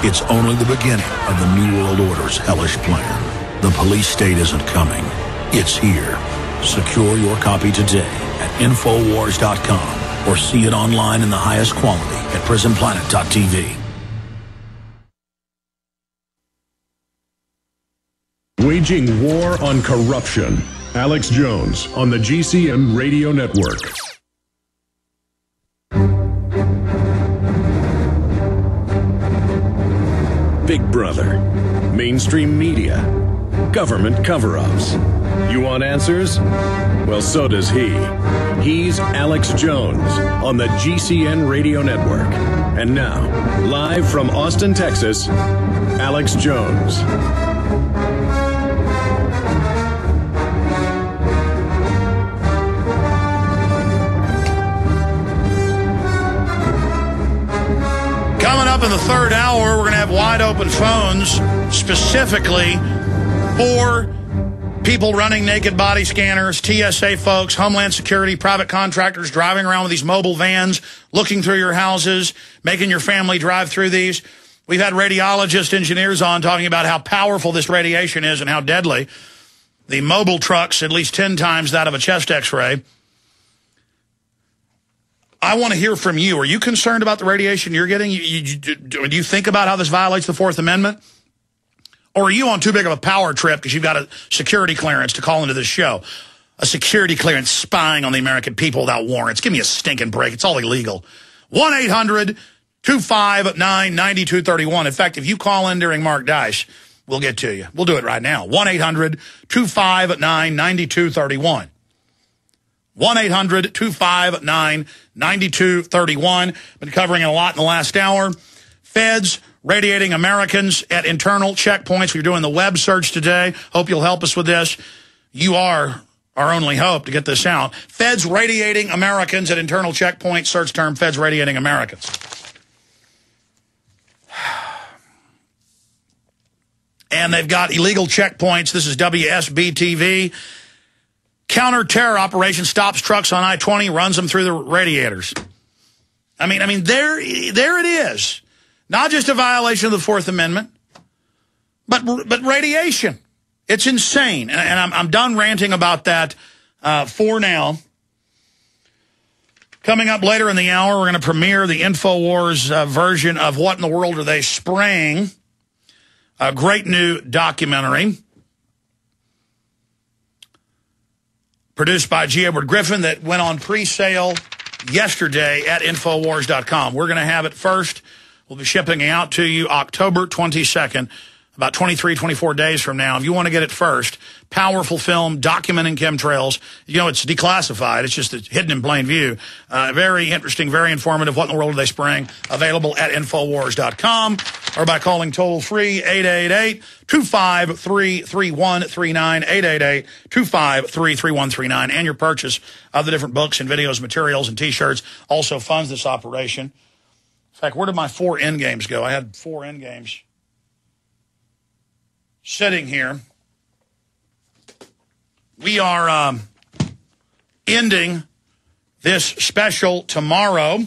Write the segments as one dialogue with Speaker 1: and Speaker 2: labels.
Speaker 1: It's only the beginning of the New World Order's hellish plan. The police state isn't coming. It's here. Secure your copy today at Infowars.com or see it online in the highest quality at pacman.pt.vu.
Speaker 2: Waging war on corruption. Alex Jones on the GCN Radio Network. Big Brother, mainstream media, government cover-ups. You want answers? Well, so does he. He's Alex Jones on the GCN Radio Network. And now, live from Austin, Texas, Alex Jones.
Speaker 3: Coming up in the third hour, we're going to have wide open phones specifically for people running naked body scanners, TSA folks, Homeland Security, private contractors driving around with these mobile vans, looking through your houses, making your family drive through these. We've had radiologist engineers on talking about how powerful this radiation is and how deadly. The mobile trucks, at least 10 times that of a chest x-ray. I want to hear from you. Are you concerned about the radiation you're getting? Do you think about how this violates the Fourth Amendment? Or are you on too big of a power trip because you've got a security clearance to call into this show? A security clearance spying on the American people without warrants. Give me a stinking break. It's all illegal. 1-800-259-9231. In fact, if you call in during Mark Dice, we'll get to you. We'll do it right now. 1-800-259-9231. 1-800-259-9231. Been covering it a lot in the last hour. Feds radiating Americans at internal checkpoints. We're doing the web search today. Hope you'll help us with this. You are our only hope to get this out. Feds radiating Americans at internal checkpoints. Search term, Feds radiating Americans. And they've got illegal checkpoints. This is WSB-TV. Counter-terror operation stops trucks on I-20, runs them through the radiators. I mean, there it is. Not just a violation of the Fourth Amendment, but radiation. It's insane. And I'm done ranting about that for now. Coming up later in the hour, we're going to premiere the InfoWars version of What in the World Are They Spraying? A great new documentary produced by G. Edward Griffin that went on pre-sale yesterday at Infowars.com. We're going to have it first. We'll be shipping it out to you October 22nd, about 23, 24 days from now. If you want to get it first, powerful film documenting chemtrails. You know, it's declassified. It's just hidden in plain view. Very interesting, very informative. What in the world are they spraying? Available at Infowars.com or by calling toll-free 888-253-3139, 888-253-3139. And your purchase of the different books and videos, materials, and T-shirts also funds this operation. In fact, where did my 4 end games go? I had 4 end games sitting here. We are ending this special tomorrow.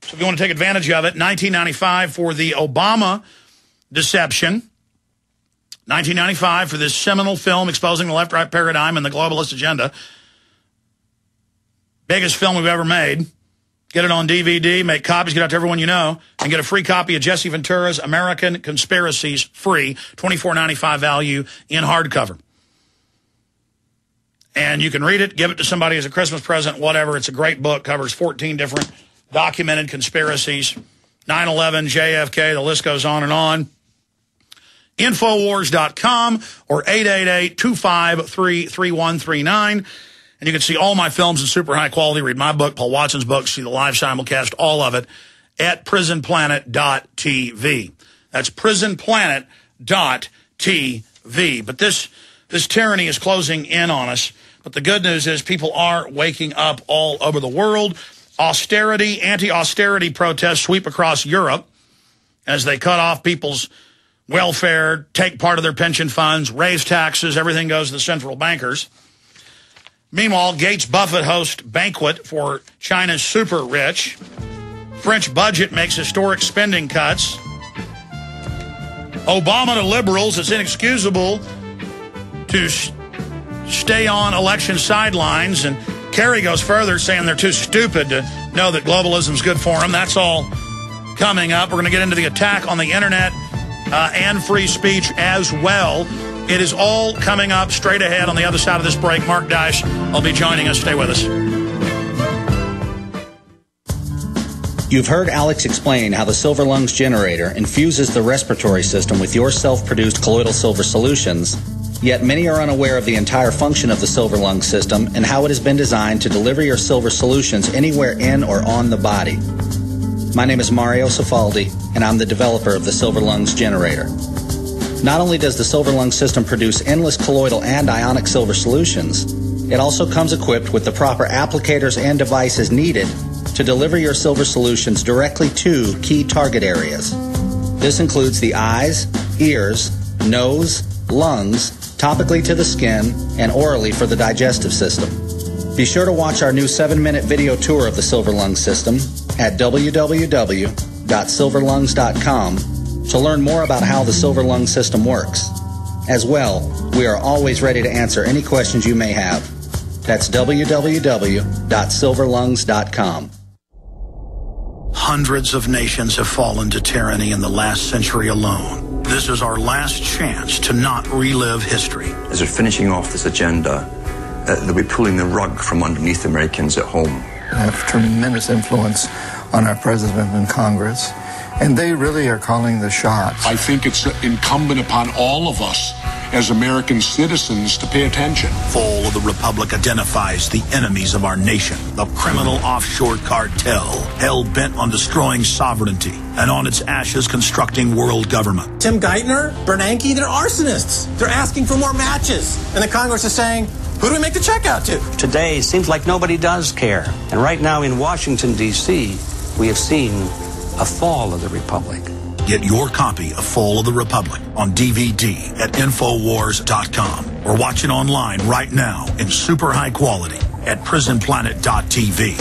Speaker 3: So if you want to take advantage of it, 1995 for the Obama deception. 1995 for this seminal film exposing the left-right paradigm and the globalist agenda. Biggest film we've ever made. Get it on DVD, make copies, get out to everyone you know, and get a free copy of Jesse Ventura's American Conspiracies free, $24.95 value in hardcover. And you can read it, give it to somebody as a Christmas present, whatever. It's a great book, covers 14 different documented conspiracies, 9/11, JFK, the list goes on and on. Infowars.com or 888-253-3139. And you can see all my films in super high quality. Read my book, Paul Watson's book, see the live simulcast, all of it at prisonplanet.tv. That's prisonplanet.tv. But this tyranny is closing in on us. But the good news is people are waking up all over the world. Austerity, anti-austerity protests sweep across Europe as they cut off people's welfare, take part of their pension funds, raise taxes, everything goes to the central bankers. Meanwhile, Gates Buffett hosts banquet for China's super rich. French budget makes historic spending cuts. Obama to liberals, it's inexcusable to stay on election sidelines. And Kerry goes further, saying they're too stupid to know that globalism's good for them. That's all coming up. We're going to get into the attack on the internet and free speech as well. It is all coming up straight ahead on the other side of this break. Mark Dice will be joining us. Stay with us.
Speaker 4: You've heard Alex explain how the Silver Lungs generator infuses the respiratory system with your self-produced colloidal silver solutions, yet many are unaware of the entire function of the Silver Lungs system and how it has been designed to deliver your silver solutions anywhere in or on the body. My name is Mario Cifaldi, and I'm the developer of the Silver Lungs generator. Not only does the Silver Lungs system produce endless colloidal and ionic silver solutions, it also comes equipped with the proper applicators and devices needed to deliver your silver solutions directly to key target areas. This includes the eyes, ears, nose, lungs, topically to the skin, and orally for the digestive system. Be sure to watch our new 7-minute video tour of the Silver Lungs system at www.silverlungs.com to learn more about how the Silver Lungs system works. As well, we are always ready to answer any questions you may have. That's www.silverlungs.com.
Speaker 1: Hundreds of nations have fallen to tyranny in the last century alone. This is our last chance to not relive history.
Speaker 5: As they're finishing off this agenda, they'll be pulling the rug from underneath Americans at home.
Speaker 6: I have tremendous influence on our president and Congress, and they really are calling the shots.
Speaker 7: I think it's incumbent upon all of us as American citizens to pay attention.
Speaker 1: Fall of the Republic identifies the enemies of our nation, the criminal offshore cartel, hell-bent on destroying sovereignty, and on its ashes constructing world government.
Speaker 8: Tim Geithner, Bernanke, they're arsonists. They're asking for more matches. And the Congress is saying, who do we make the check out to?
Speaker 9: Today, seems like nobody does care. And right now in Washington, D.C., we have seen a fall of the Republic.
Speaker 1: Get your copy of Fall of the Republic on DVD at Infowars.com or watch it online right now in super high quality at prisonplanet.tv.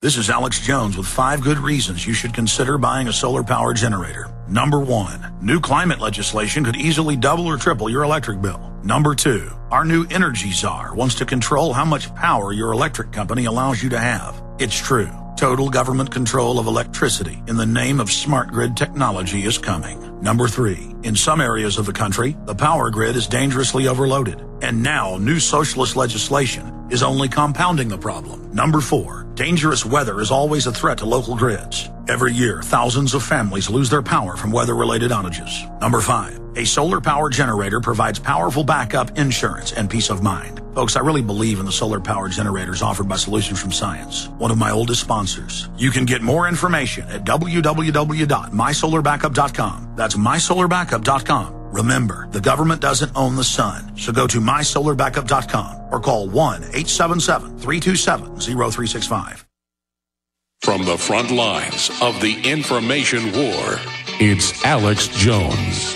Speaker 1: This is Alex Jones with 5 good reasons you should consider buying a solar power generator. Number 1, new climate legislation could easily double or triple your electric bill. Number 2, our new energy czar wants to control how much power your electric company allows you to have. It's true. Total government control of electricity in the name of smart grid technology is coming. Number 3, in some areas of the country, the power grid is dangerously overloaded. And now new socialist legislation is only compounding the problem. Number 4, dangerous weather is always a threat to local grids. Every year, thousands of families lose their power from weather-related outages. Number 5, a solar power generator provides powerful backup insurance and peace of mind. Folks, I really believe in the solar power generators offered by Solutions from Science, one of my oldest sponsors. You can get more information at www.mysolarbackup.com. That's mysolarbackup.com. Remember, the government doesn't own the sun, so go to mysolarbackup.com or call 1-877-327-0365.
Speaker 7: From the front lines of the information war, it's Alex Jones.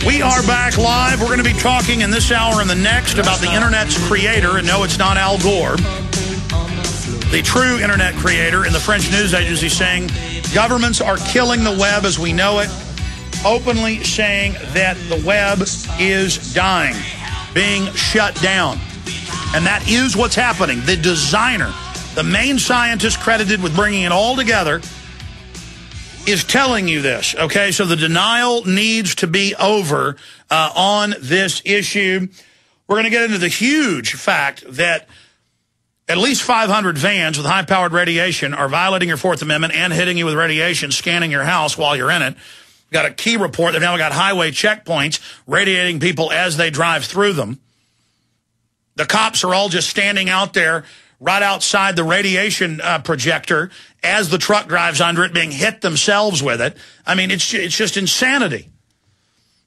Speaker 3: We are back live. We're going to be talking in this hour and the next about the internet's creator, and no, it's not Al Gore. The true internet creator in the French news agency saying governments are killing the web as we know it, openly saying that the web is dying, being shut down. And that is what's happening. The designer, the main scientist credited with bringing it all together, is telling you this, okay? So the denial needs to be over on this issue. We're going to get into the huge fact that at least 500 vans with high-powered radiation are violating your Fourth Amendment and hitting you with radiation, scanning your house while you're in it. We've got a key report. They've now got highway checkpoints radiating people as they drive through them. The cops are all just standing out there right outside the radiation projector as the truck drives under it, being hit themselves with it. I mean, it's just insanity.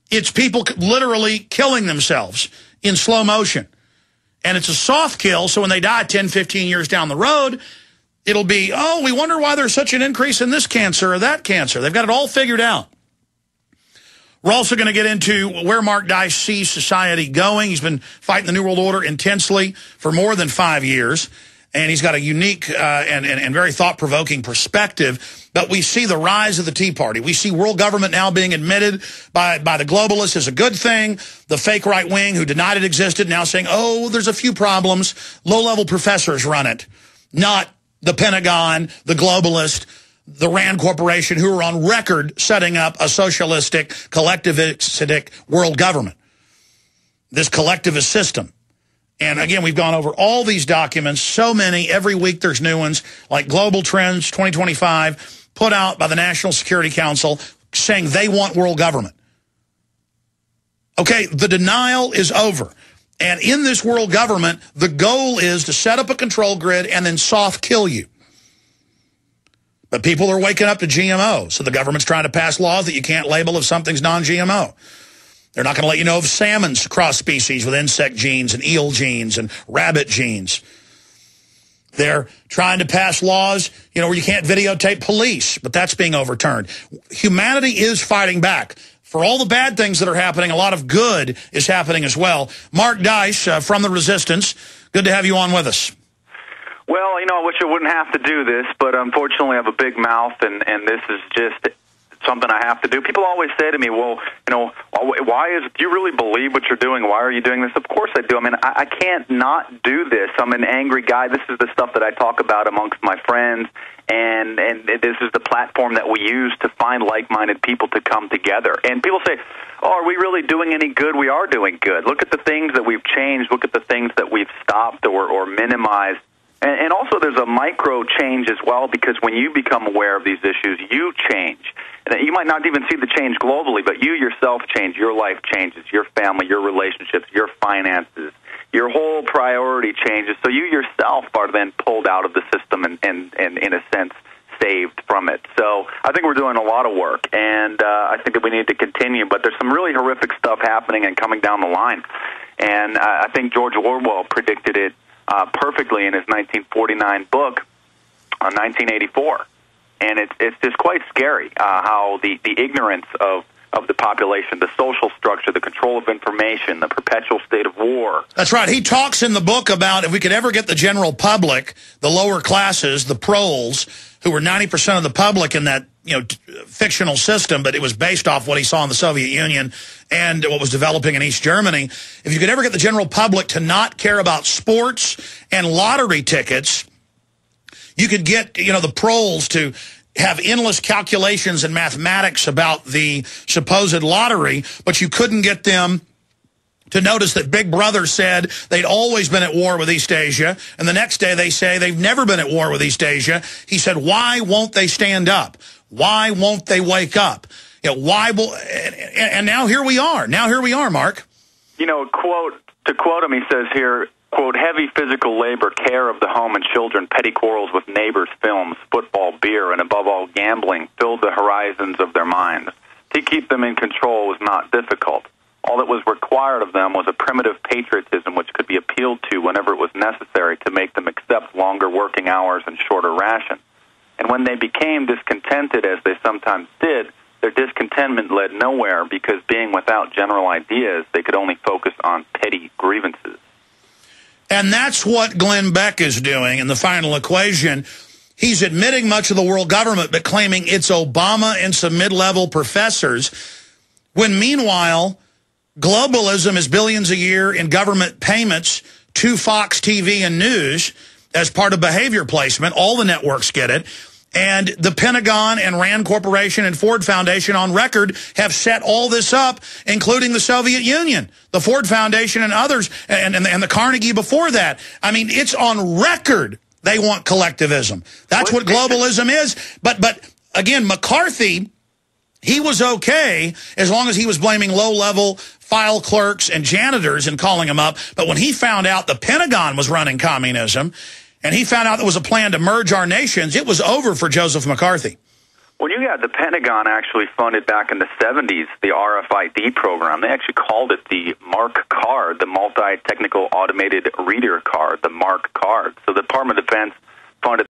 Speaker 3: It's people literally killing themselves in slow motion. And it's a soft kill, so when they die 10, 15 years down the road, It'll be, oh, we wonder why there's such an increase in this cancer or that cancer. They've got it all figured out. We're also going to get into where Mark Dice sees society going. He's been fighting the New World Order intensely for more than 5 years, and he's got a unique and very thought-provoking perspective. But we see the rise of the Tea Party. We see world government now being admitted by the globalists as a good thing. The fake right wing who denied it existed now saying, oh, there's a few problems. Low-level professors run it, not the Pentagon, the globalist, the Rand Corporation, who are on record setting up a socialistic, collectivistic world government, this collectivist system. And again, we've gone over all these documents, so many. Every week there's new ones, like Global Trends 2025, put out by the National Security Council, saying they want world government. Okay, the denial is over. And in this world government, the goal is to set up a control grid and then soft kill you. But people are waking up to GMO, so the government's trying to pass laws that you can't label if something's non-GMO. They're not going to let you know if salmon's cross species with insect genes and eel genes and rabbit genes. They're trying to pass laws, where you can't videotape police, but that's being overturned. Humanity is fighting back. For all the bad things that are happening, a lot of good is happening as well. Mark Dice from the Resistance, good to have you on with us.
Speaker 10: Well, I wish I wouldn't have to do this, but unfortunately I have a big mouth, and this is just something I have to do. People always say to me, well, do you really believe what you're doing? Why are you doing this? Of course I do. I mean, I can't not do this. I'm an angry guy. This is the stuff that I talk about amongst my friends, and this is the platform that we use to find like-minded people to come together. And people say, oh, are we really doing any good? We are doing good. Look at the things that we've changed. Look at the things that we've stopped or minimized. And also there's a micro change as well, because when you become aware of these issues, you change. And you might not even see the change globally, but you yourself change. Your life changes, your family, your relationships, your finances. Your whole priority changes. So you yourself are then pulled out of the system and in a sense, saved from it. So I think we're doing a lot of work, and I think that we need to continue. But there's some really horrific stuff happening and coming down the line. And I think George Orwell predicted it perfectly in his 1949 book, 1984. And it's just quite scary how the ignorance of the population, the social structure, the control of information, the perpetual state of war.
Speaker 3: That's right. He talks in the book about if we could ever get the general public, the lower classes, the proles, who were 90% of the public in that fictional system, but it was based off what he saw in the Soviet Union and what was developing in East Germany. If you could ever get the general public to not care about sports and lottery tickets, you could get, the proles to have endless calculations and mathematics about the supposed lottery, but you couldn't get them to notice that Big Brother said they'd always been at war with East Asia, and the next day they say they've never been at war with East Asia. He said, why won't they stand up? Why won't they wake up? And now here we are. Now here we are, Mark.
Speaker 10: To quote him, he says here, quote, heavy physical labor, care of the home and children, petty quarrels with neighbors, films, football, beer, and above all gambling filled the horizons of their minds. To keep them in control was not difficult. All that was required of them was a primitive patriotism which could be appealed to whenever it was necessary to make them accept longer working hours and shorter rations. And when they became discontented, as they sometimes did, their discontentment led nowhere, because being without general ideas, they could only focus on petty grievances.
Speaker 3: And that's what Glenn Beck is doing in The Final Equation. He's admitting much of the world government, but claiming it's Obama and some mid-level professors, when meanwhile, globalism is billions a year in government payments to Fox TV and News as part of behavior placement. All the networks get it. And the Pentagon and Rand Corporation and Ford Foundation on record have set all this up, including the Soviet Union, the Ford Foundation and others, and the Carnegie before that. I mean, it's on record they want collectivism. That's what globalism is. But again, McCarthy, he was okay as long as he was blaming low-level file clerks and janitors and calling them up. But when he found out the Pentagon was running communism, and he found out there was a plan to merge our nations, it was over for Joseph McCarthy.
Speaker 10: Well, you had the Pentagon actually funded back in the 70s, the RFID program. They actually called it the MARC card, the Multi-Technical Automated Reader Card, the MARC card. So the Department of Defense funded